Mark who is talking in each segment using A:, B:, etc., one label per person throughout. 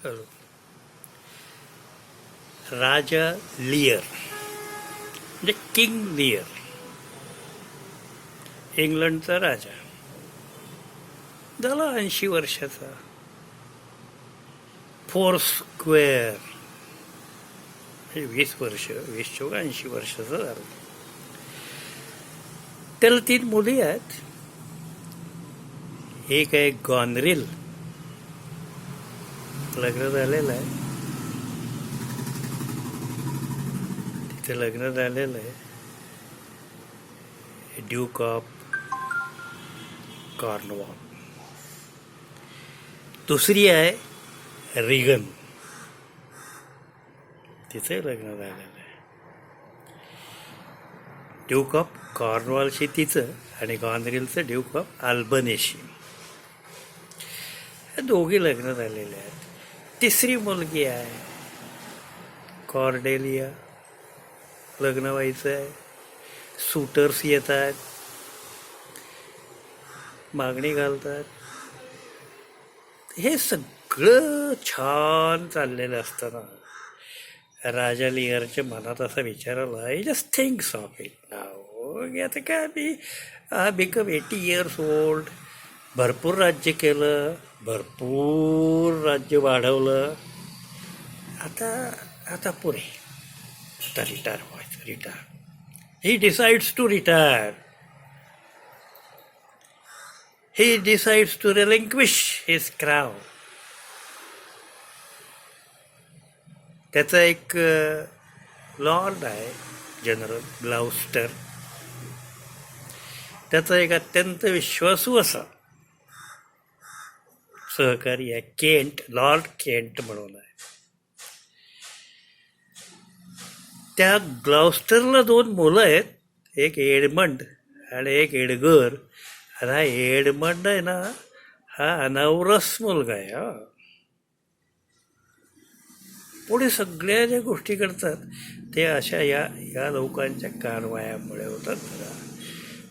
A: Hello. राजा Lear म्हणजे king Lear, इंग्लंडचा राजा, झाला 80 वर्षाचा. फोर स्क्वेअर म्हणजे 20 वर्ष, 20-80 वर्षाचा झाला. त्याला 3 मुली आहेत. एक आहे गॉनरिल, लग्न झालेलं आहे, तिथे लग्न झालेलं आहे, ड्यूक ऑफ कॉर्नवॉल. दुसरी आहे रिगन, तिथे लग्न झालेलं आहे. ड्यूक ऑफ कॉर्नवॉलशी तिचं आणि गॉनरिलचं ड्यूक ऑफ अल्बनेशी, हे दोघी लग्न झालेले आहेत. तिसरी मुलगी आहे कॉर्डेलिया, लग्न व्हायचं आहे. सूटर्स येत आहेत, मागणी घालतात. हे सगळं छान चाललेलं असताना राजा लिअरच्या मनात असा विचार आला, I just thinks of it नाव. आता काय मी बिकम 80 years ओल्ड, भरपूर राज्य केलं, भरपूर राज्य वाढवलं, आता पुरे, आता रिटायर व्हायचं. Retire, he decides to retire. He decides to relinquish his crown. त्याचा एक लॉर्ड आहे जनरल ग्लाउस्टर, त्याचा एक अत्यंत विश्वासू असा सहकारी आहे केंट, लॉर्ड केंट म्हणून आहे. त्या ग्लाउस्टरला 2 मुलं आहेत, एक एडमंड आणि एक एडगर. हा एडमंड आहे ना, हा अनावरस मुलगा आहे. पुढे सगळ्या ज्या गोष्टी करतात ते अशा या लोकांच्या कारवायामुळे होतात,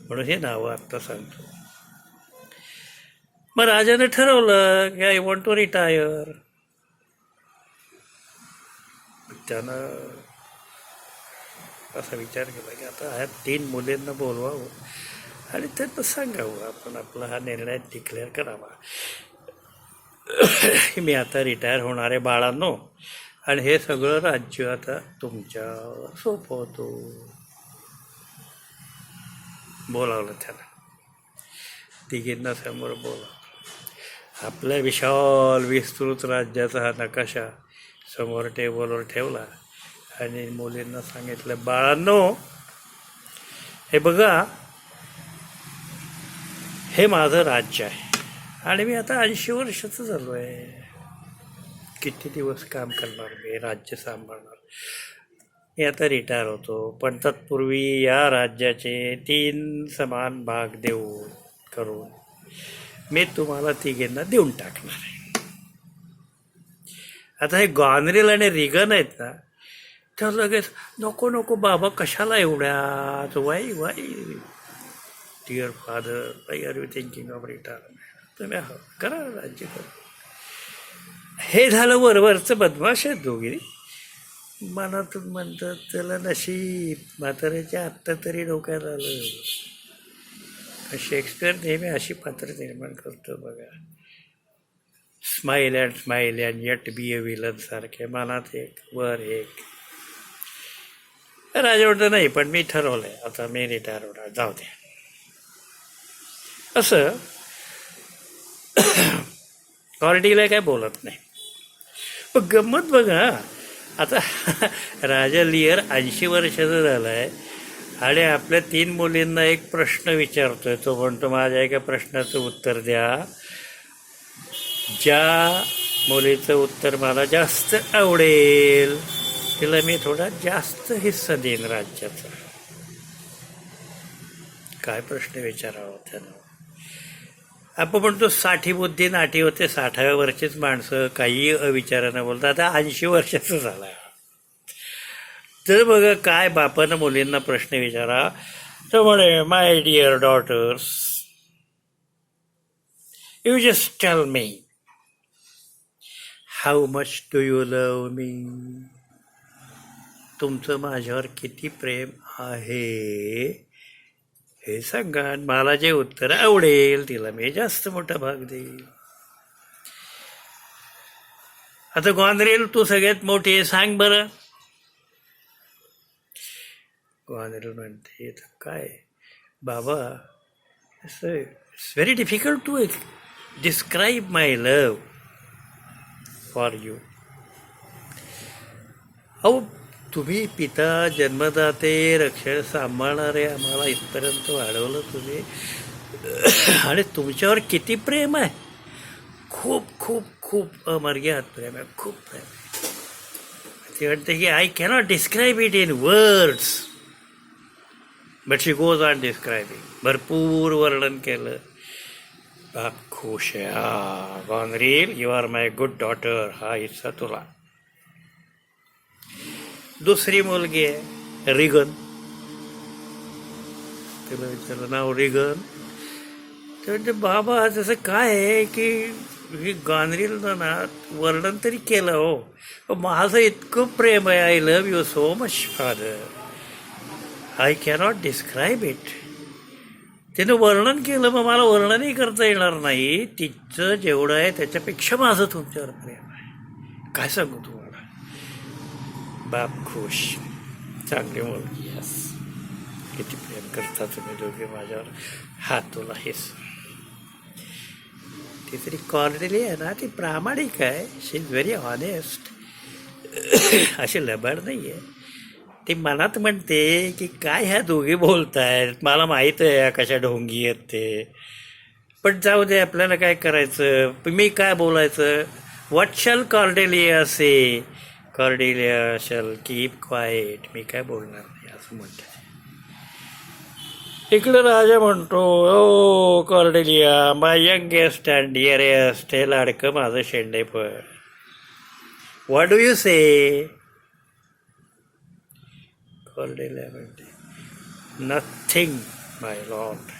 A: म्हणून हे नावं आत्ता सांगतो. मग राजाने ठरवलं की आय वॉन्ट टू रिटायर. त्यानं असा विचार केला की आता ह्या 3 मुलींना बोलवावं आणि त्यांना सांगावं, आपण आपला हा निर्णय डिक्लेअर करावा की मी आता रिटायर होणार आहे बाळांनो, आणि हे सगळं राज्य आता तुमच्या सोपवतो. बोलावलं त्याला, तिघींना समोर बोलावलं. आपल्या विशाल विस्तृत राज्याचा हा नकाशा समोर टेबलवर ठेवला आणि मुलींना सांगितलं, बाळांनो हे बघा, हे माझं राज्य आहे आणि मी आता 80 वर्षाचं झालो आहे. किती दिवस काम करणार, मी राज्य सांभाळणार, मी आता रिटायर होतो. पण तत्पूर्वी या राज्याचे 3 समान भाग करून मी तुम्हाला तिघींना देऊन टाकणार आहे. आता हे गॉनरिल आणि रिगन आहेत ना, तर लगेच नको बाबा, कशाला एवढ्याच, why dear father, why are you thinking of retirement, तुम्ही करा, राज्य करा. हे झालं वरवरचं बदमाश आहेत दोघी. मनातून म्हणतात त्याला नशीब, म्हाताऱ्याच्या आत्ता तरी डोक्यात आलं. शेक्सपियर नेहमी अशी पात्र निर्माण करतो बघा, smile and yet be a villain सारखे, मनात एक वर एक. राजा म्हणतो नाही, पण मी ठरवलंय आता मी रिटायर होणार, जाऊ दे. असं कॉर्डीला काय बोलत नाही. पण गंमत बघा, आता राजा लिअर 80 वर्षाचा झाला आहे आणि आपल्या 3 मुलींना एक प्रश्न विचारतोय. तो म्हणतो, माझ्या एका प्रश्नाचं उत्तर द्या, ज्या मुलीचं उत्तर मला जास्त आवडेल तिला मी थोडा जास्त हिस्सा देईन राज्याचा. काय प्रश्न विचारावा त्यानं. आपण म्हणतो 60 बुद्धी नाटी होते, 60व्या वर्षीच माणसं काही अविचारानं बोलतात. आता 80 वर्षाचं झाला. तर बघा काय बापानं मुलींना प्रश्न विचारा. तर म्हणे, my dear daughters, you just tell me, how much do you love me, तुमचं माझ्यावर किती प्रेम आहे हे सांगा. आणि मला जे उत्तर आवडेल तिला मी जास्त मोठा भाग देईल. आता गोंधरेल तू सगळ्यात मोठी आहे, सांग बरं. गोंधरेल म्हणते तर काय बाबा, it's very difficult to describe my love for you. अहो तुम्ही पिता, जन्मदाते, रक्षण सांभाळणारे, आम्हाला इथपर्यंत वाढवलं तुम्ही, आणि तुमच्यावर किती प्रेम आहे, खूप खूप खूप अमर्याद प्रेम आहे, खूप प्रेम आहे. ते म्हणते की I cannot describe it in words, but she goes on describing. भरपूर वर्णन केलं. बाप खुश आहे. हा Goneril, you are my good daughter, हा हिस्सा तुला. दुसरी मुलगी आहे रिगन. तिला विचारलं नाव रिगन. ते म्हणते बाबा तसं काय आहे की ही गोंधरेलनं ना वर्णन तरी केलं हो, माझं इतकं प्रेम आहे, I love you so much father, I cannot describe it. तिनं वर्णन केलं, मग मला वर्णनही करता येणार नाही. तिचं जेवढं आहे त्याच्यापेक्षा माझं तुमच्यावर प्रेम आहे, काय सांगू तुम्हाला. बाप खुश, चांगली मुलगी यस, किती प्रेम करता तुम्ही दोघे माझ्यावर, हा तुला हेच. ती तरी कॉर्डेली आहे ना, ती प्रामाणिक आहे, शी इज व्हेरी ऑनेस्ट, अशी लबाड नाही आहे. ती मनात म्हणते की काय ह्या दोघे बोलतायत, मला माहीत आहे या कशा ढोंगी आहेत ते, पण जाऊ दे, आपल्याला काय करायचं, मी काय बोलायचं. What shall Cordelia say, Cordelia shall keep quiet, मी काय बोलणार नाही असं म्हणते. इकडे राजा म्हणतो, oh Cordelia, my youngest and dearest, हे लाडकं माझं शेंडेफळ, what do you say. Cordelia म्हणते नथिंग माय लॉर्ड.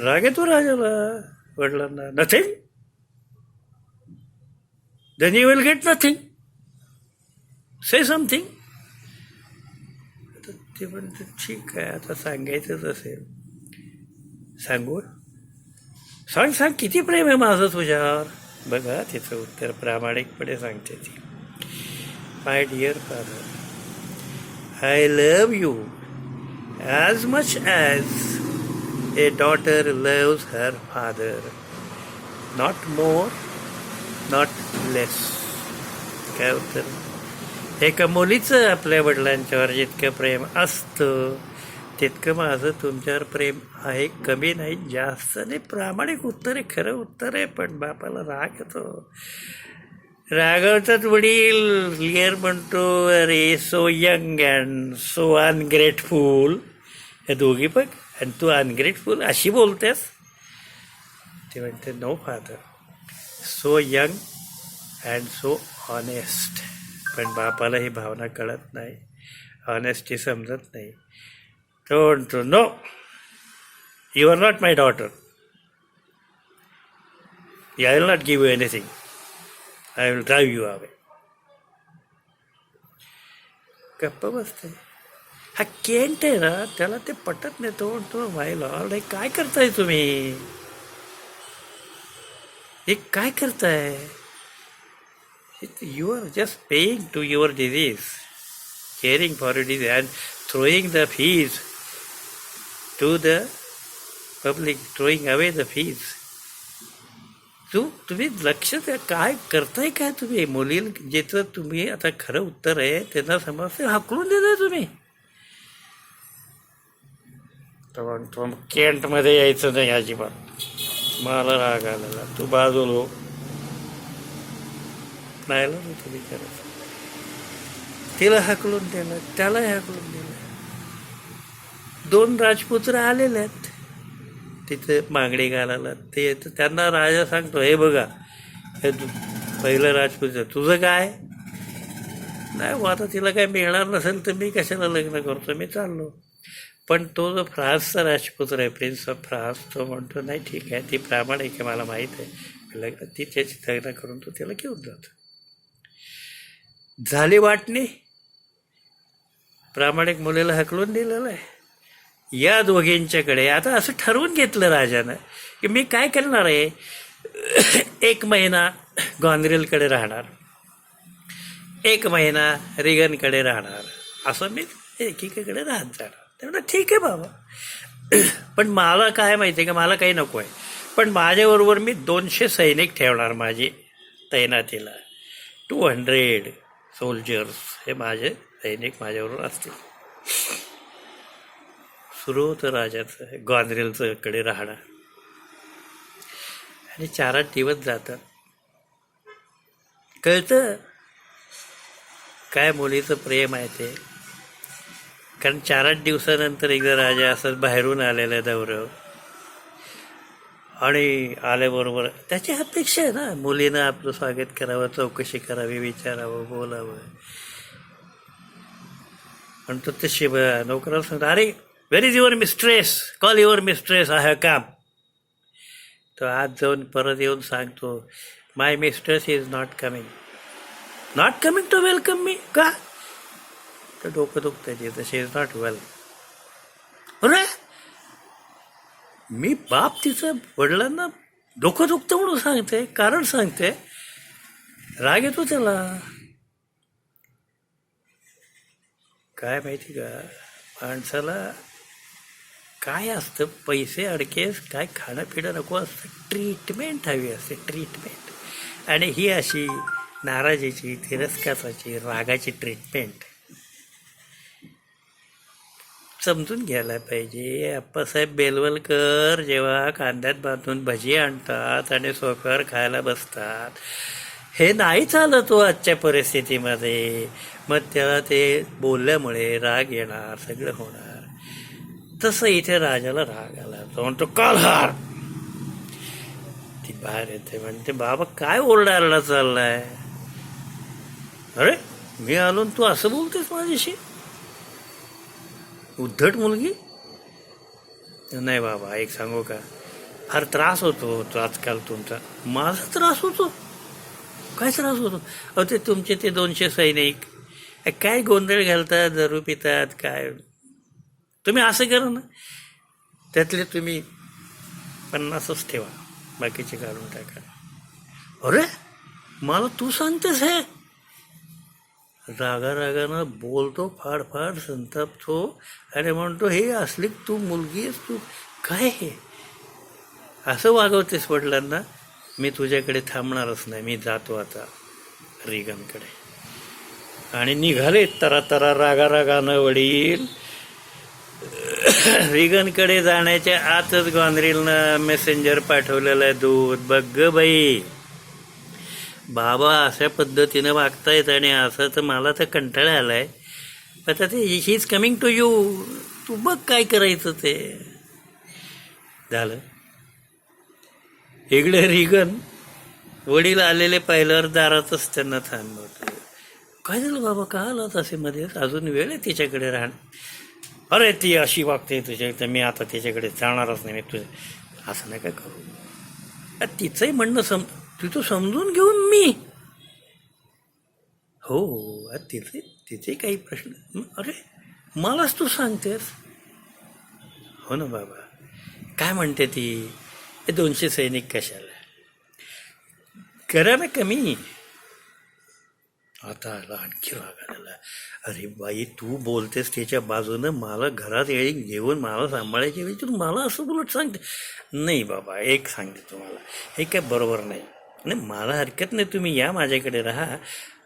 A: राग येतो राजाला, वडिलांना. Nothing, then you will get nothing, say something. ते म्हणते ठीक आहे, आता सांगायचंच असेल सांगू. सांग सांग, किती प्रेम आहे माझं तुझ्यावर. बघा तिचं उत्तर प्रामाणिकपणे सांगते ती. My dear father, I love you as much as a daughter loves her father, not more, not less. काय उत्तर. एका मुलीचं आपल्या वडिलांच्यावर जितकं प्रेम असतं तितकं माझं तुमच्यावर प्रेम आहे, कमी नाही जास्त नाही. प्रामाणिक उत्तर आहे, खरं उत्तर आहे. पण बापाला राग येतो. राघवचाच वडील लिअर म्हणतो, अरे so young and so ungrateful, हे दोघी पण, आणि तू अनग्रेटफुल अशी बोलतेस. ते म्हणते no father, so young and so honest. पण बापाला ही भावना कळत नाही, ऑनेस्टी समजत नाही. तो म्हणतो no, you are not my daughter, I will not give you anything, I will drive you away. गप्प बसते. हा केंट आहे ना, त्याला ते पटत नाही. तो म्हणतो माय लॉर्ड, हे काय करताय तुम्ही, हे काय करताय. You are just paying to your disease, caring for your disease and throwing the fees to the public, throwing away the fees. तुम्ही लक्ष द्या, काय करताय काय तुम्ही. मुलील ज्याचं तुम्ही आता खरं उत्तर आहे त्यांना समजते, हाकलून देताय तुम्ही. तो केंटमध्ये यायचं नाही अजिबात. मला राग आलेला, तू बाजूलो नाही तुम्ही करत. तिला हाकलून दिलं, त्यालाही हाकलून दिलं. दोन राजपुत्र आलेले आहेत तिथं मागणी घालायला. ते त्यांना राजा सांगतो, हे बघा हे पहिलं राजपुत्र, तुझं काय नाही. आता तिला काय मिळणार नसेल तर मी कशाला लग्न करतो, मी चाललो. पण तो जो फ्रान्सचा राजपुत्र आहे, प्रिन्स ऑफ फ्रान्स, तो म्हणतो नाही ठीक आहे, ती प्रामाणिक आहे, मला माहीत आहे, लग्न तिच्याची लग्न करून तो त्याला घेऊन जातो. झाली वाटणी, प्रामाणिक मुलीला हकलून दिलेलं आहे. या दोघींच्याकडे आता असं ठरवून घेतलं राजानं की मी काय करणार आहे, 1 महिना गॉनरेलकडे राहणार, 1 महिना रिगनकडे राहणार, असं मी एकीकडे राहत जाणार. त्यामुळे ठीक आहे बाबा, पण मला काय माहिती आहे का, मला काही नको आहे, पण माझ्याबरोबर मी 200 सैनिक ठेवणार माझी तैनातीला. 200 सोल्जर्स हे माझे सैनिक माझ्याबरोबर असतील. सुरू होतं राजाचं गॉनरेलचं कडे राहणं. आणि 4-8 दिवस जातात. कळतं काय मुलीचं प्रेम आहे ते. कारण 4-8 दिवसानंतर एकदा राजा असं बाहेरून आलेला दौरव, आणि आल्याबरोबर त्याची अपेक्षा आहे ना, मुलीनं आपलं स्वागत करावं, चौकशी करावी, विचारावं, बोलावं. पण तो तशी नोकराला सांगतो, अरे where is your mistress, call your mistress, I have come. तो आज जाऊन परत येऊन सांगतो, my mistress is not coming to welcome me. का? तर डोकं दुखतं तिथं, शी इज नॉट वेल. अरे मी बाप तिचं वडिलांना डोकं दुखतं म्हणून सांगते, कारण सांगते. राग येतो त्याला. काय माहिती का, माणसाला काय असतं, पैसे अडकेस काय खाणं पिणं नको असतं, ट्रीटमेंट हवी असते, ट्रीटमेंट. आणि ही अशी नाराजीची, तिरस्काराची, रागाची ट्रीटमेंट समजून घ्यायला पाहिजे. अप्पासाहेब बेलवलकर जेव्हा कांद्यात बांधून भजी आणतात आणि सोकर खायला बसतात, हे नाही चालत हो आजच्या परिस्थितीमध्ये. मग त्याला ते बोलल्यामुळे राग येणार, सगळं होणार. तसं इथे राजाला राग आला, तो म्हणतो कालहार. ती बाहेर येते, म्हणते बाबा काय ओरडायला चाललाय, अरे मी आलो तू असं बोलतेस माझ्याशी, उद्धट मुलगी. नाही बाबा, एक सांगू का, फार त्रास होतो आजकाल तुमचा. माझा त्रास होतो? काय त्रास होतो? अहो ते तुमचे ते 200 सैनिक काय गोंधळ घालतात, दारू पितात. काय तुम्ही असं करा ना, त्यातले तुम्ही 50च ठेवा, बाकीचे काढून टाका. अरे मला तू सांगतेस हे? रागानं बोलतो, फाड संतापतो आणि म्हणतो हे असली तू मुलगी आहेस, तू काय हे असं वागवतेस वडिलांना? मी तुझ्याकडे थांबणारच नाही, मी जातो आता रिगनकडे. आणि निघाले तरा रागानं वडील. रिगनकडे जाण्याच्या आतच गॉनरेलनं मेसेंजर पाठवलेलं आहे दूध. बघ बाई, बाबा अशा पद्धतीनं वागतायत आणि असं तर मला तर कंटाळा आलाय. आता ते he is coming to you, तू बघ काय करायचं ते. झालं. इकडे रिगन वडील आलेले पाहिल्यावर दारातच त्यांना थांबवतो. काय झालं बाबा, का आला तसे मध्ये, अजून वेळ आहे तिच्याकडे राहणं. अरे ती अशी वागते तुझ्या, तर मी आता तिच्याकडे जाणारच नाही. मी तुझं असं नाही काय करू. तिचंही म्हणणं तिथं समजून घेऊन मी, हो तिथे काही प्रश्न. अरे मलाच तू सांगतेस. हो ना बाबा, काय म्हणते ती, 200 सैनिक कशाला, करा ना कमी. आता आला आणखी राग आला. अरे बाई, तू बोलतेस त्याच्या बाजूनं, मला घरात घेऊन मला सांभाळायची वेळी तू मला असं बोलत सांगते. नाही बाबा, एक सांगते तुम्हाला, हे काय बरोबर नाही. नाही मला हरकत नाही, तुम्ही या माझ्याकडे राहा,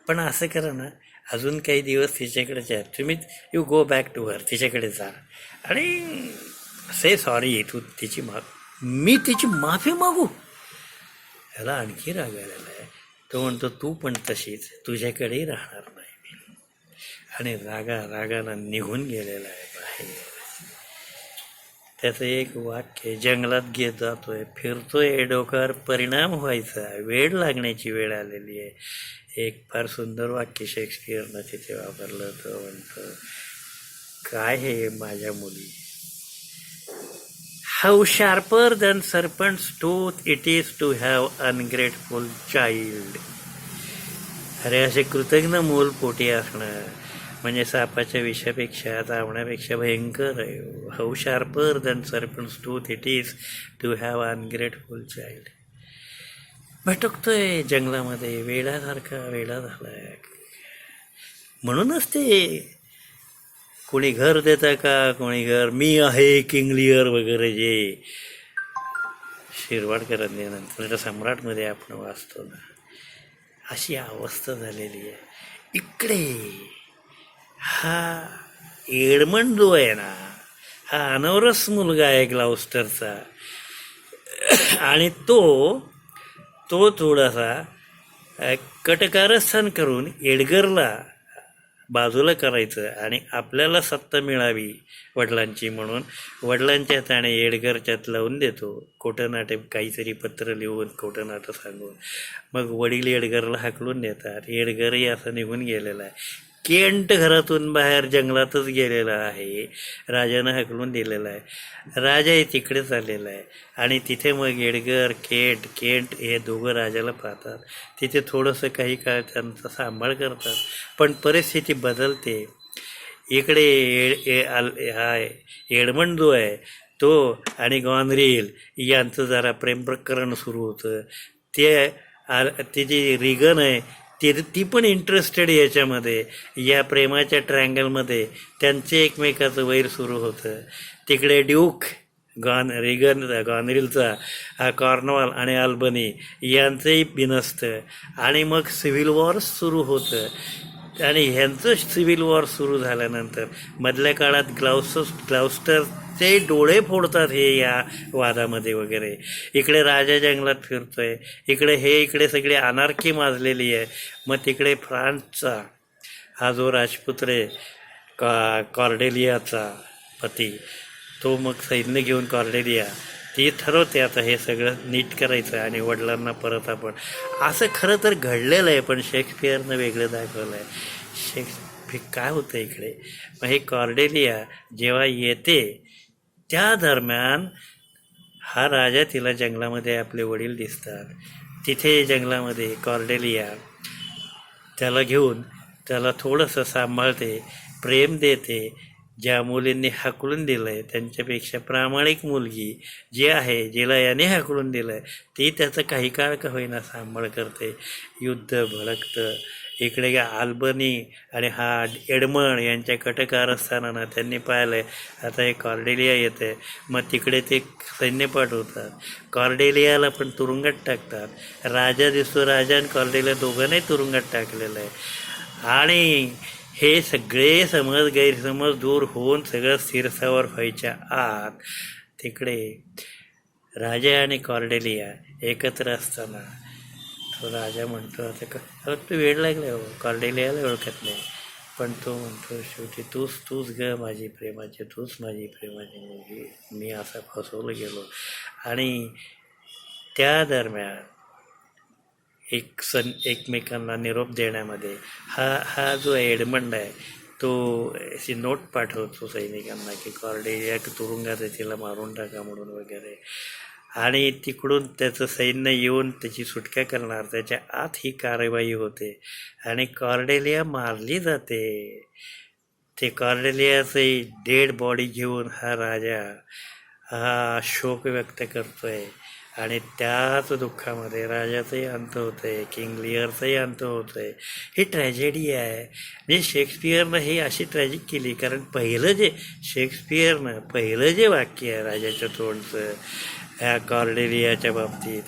A: पण असं करा ना, अजून काही दिवस तिच्याकडेच आहे तुम्ही. You go back to her, तिच्याकडे जा आणि से सॉरी. तू मी तिची माफी मागू. ह्याला आणखी राग आलेला आहे. तो म्हणतो तू पण तशीच, तुझ्याकडेही राहणार नाही मी. आणि रागानं निघून गेलेला आहे बाहेर. त्याचं एक वाक्य, जंगलात घेत जातोय, फिरतोय, डोक्यावर परिणाम व्हायचा, वेळ लागण्याची वेळ आलेली आहे. एक फार सुंदर वाक्य शेक्सपियरनं तिथे वापरलं. तो म्हणतो काय हे माझ्या मुली, how sharper than serpent's tooth it is to have ungrateful child. अरे असे कृतज्ञ मूल पोटी असणं म्हणजे सापाच्या विषापेक्षा चावण्यापेक्षा भयंकर आहे. How sharper than serpent's tooth it is to have ungrateful child. भटकतोय जंगलामध्ये वेडासारखा वेडा झालाय. म्हणूनच ते कोणी घर देतं का, कोणी घर मी आहे किंग लिअर वगैरे जे शिरवाडकरांनी नंतर सम्राटमध्ये आपण वाचतो ना, अशी अवस्था झालेली आहे. इकडे हा एडमंड जो आहे ना, हा अनवरस मुलगा आहे ग्लाउस्टरचा आणि तो थोडासा कटकारस्थान करून एडगरला बाजूला करायचं आणि आपल्याला सत्ता मिळावी वडिलांची म्हणून वडिलांच्या हाताने एडगरच्यात लावून देतो. खोटं नाटे काहीतरी पत्र लिहून खोटं नाटं सांगून मग वडील एडगरला हाकलून देतात. एडगरही असं निघून गेलेला आहे. केंट घरातून बाहेर जंगलातच गेलेला आहे. राजानं हाकलून दिलेला आहे. राजाही तिकडे चाललेला आहे आणि तिथे मग एडगर केंट हे दोघं राजाला पाहतात. तिथे थोडंसं काही काळ त्यांचा सांभाळ करतात. पण परिस्थिती बदलते. इकडे हा एडमंड जो आहे तो आणि गॉनरिल यांचं जरा प्रेम प्रकरण सुरू होतं. ती जी रिगन आहे ती पण इंटरेस्टेड याच्यामध्ये, या प्रेमाच्या ट्रँगलमध्ये त्यांचे एकमेकाचं वैर सुरू होतं. तिकडे ड्यूक गॉनरिलचा हा कॉर्नवॉल आणि अल्बनी यांचंही बिनसतं आणि मग सिव्हिल वॉर सुरू होतं. आणि ह्यांचं सिव्हिल वॉर सुरू झाल्यानंतर मधल्या काळात ग्लाउस्टरचे डोळे फोडतात हे या वादामध्ये वगैरे. इकडे राजा जंगलात फिरतोय, इकडे सगळी अनार्की माजलेली आहे. मग तिकडे फ्रान्सचा हा जो राजपुत्र आहे कॉर्डेलियाचा पती, तो मग सैन्य घेऊन कॉर्डेलिया ती ठरवते आता हे सगळं नीट करायचं आणि वडिलांना परत आपण असं खरं तर घडलेलं आहे. पण शेक्सपियरनं वेगळं दाखवलं आहे. काय होतं इकडे, मग हे कॉर्डेलिया जेव्हा येते त्या दरम्यान हा राजा तिला जंगलामध्ये आपले वडील दिसतात. तिथे जंगलामध्ये कॉर्डेलिया त्याला घेऊन त्याला थोडंसं सांभाळते, प्रेम देते. ज्या मुलींनी हाकलून दिलं आहे त्यांच्यापेक्षा प्रामाणिक मुलगी जी आहे, जिला याने हाकलून दिलं आहे, ती त्याचं काही काळ का होईना सांभाळ करते. युद्ध भडकतं. इकडे अल्बनी आणि हा एडमंड यांच्या कटकारस्थानानं त्यांनी पाहिलं आहे आता हे कॉर्डेलिया येते. मग तिकडे ते सैन्य पाठवतात. कॉर्डेलियाला पण तुरुंगात टाकतात. राजा दिसतो, राजा आणि कॉर्डेलिया दोघांनाही तुरुंगात टाकलेलं आहे. आणि हे सगळे गैरसमज दूर होऊन सगळं स्थिरस्थावर व्हायच्या आत तिकडे राजा आणि कॉर्डेलिया एकत्र असताना तो राजा म्हणतो आता तू वेळ लागला हो, कॉर्डेलियाला ओळखत नाही, पण तो म्हणतो शेवटी तूच माझी प्रेमाची मुलगी, मी असा फसवलं गेलो. आणि त्या दरम्यान एकमेकांना निरोप देण्यामध्ये हा जो एडमंड आहे तो अशी नोट पाठवतो सैनिकांना की कॉर्डेलिया तुरुंगात तिला मारून टाका म्हणून वगैरे. आणि तिकडून त्याचं सैन्य येऊन त्याची सुटका करणार, त्याच्या आत ही कारवाई होते आणि कॉर्डेलिया मारली जाते. ते कॉर्डेलियाची डेड बॉडी घेऊन हा राजा हा शोक व्यक्त करतोय आणि त्याच दुःखामध्ये राजाचाही अंत होतं आहे, किंग लिअरचाही अंत होतं आहे. ही ट्रॅजेडी आहे. म्हणजे शेक्सपियरनं ही अशी ट्रॅजिक केली, कारण शेक्सपियरनं पहिलं जे वाक्य आहे राजाच्या तोंडचं ह्या कॉर्डेलियाच्या बाबतीत,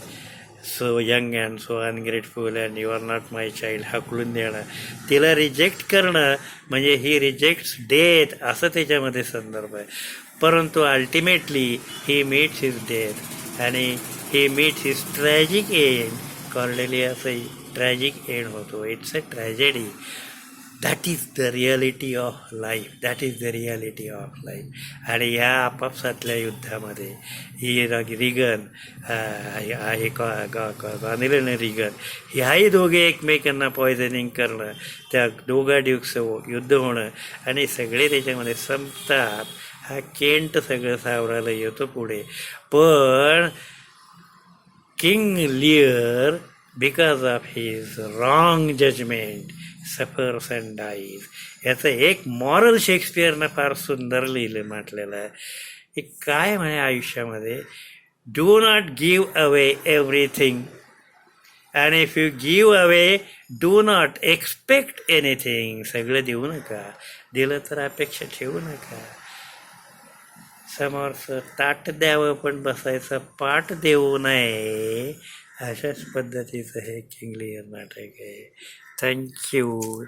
A: so young and so ungrateful and you are not my child, हाकलून देणं, तिला रिजेक्ट करणं म्हणजे ही रिजेक्ट्स डेथ असं त्याच्यामध्ये संदर्भ आहे. परंतु ultimately he meets his death आणि he meets his tragic end. कॉर्डेलियाचाही ट्रॅजिक एंड होतो. It's a tragedy. That is the reality of life. आणि ह्या आपापसातल्या युद्धामध्ये ही रिगन आहे गॉनरिल आणि रिगन ह्याही दोघे एकमेकांना पॉयझनिंग करणं, त्या दोघा ड्यूक्सचं युद्ध होणं आणि सगळे त्याच्यामध्ये संपतात. हा केंट सगळं सावरायला येतो पुढे. पण King Lear because of his wrong judgement suffers and dies. याचं एक मॉरल शेक्सपियरनं फार सुंदर लिहिलं म्हटलेलं आहे की काय म्हणे आयुष्यामध्ये, do not give away everything and if you give away do not expect anything. सगळं देऊ नका, दिलं तर अपेक्षा ठेवू नका. समोरचं ताट द्यावं पण बसायचं पाठ देऊ नये, अशाच पद्धतीचं हे किंग लिअर नाटक आहे. थँक्यू.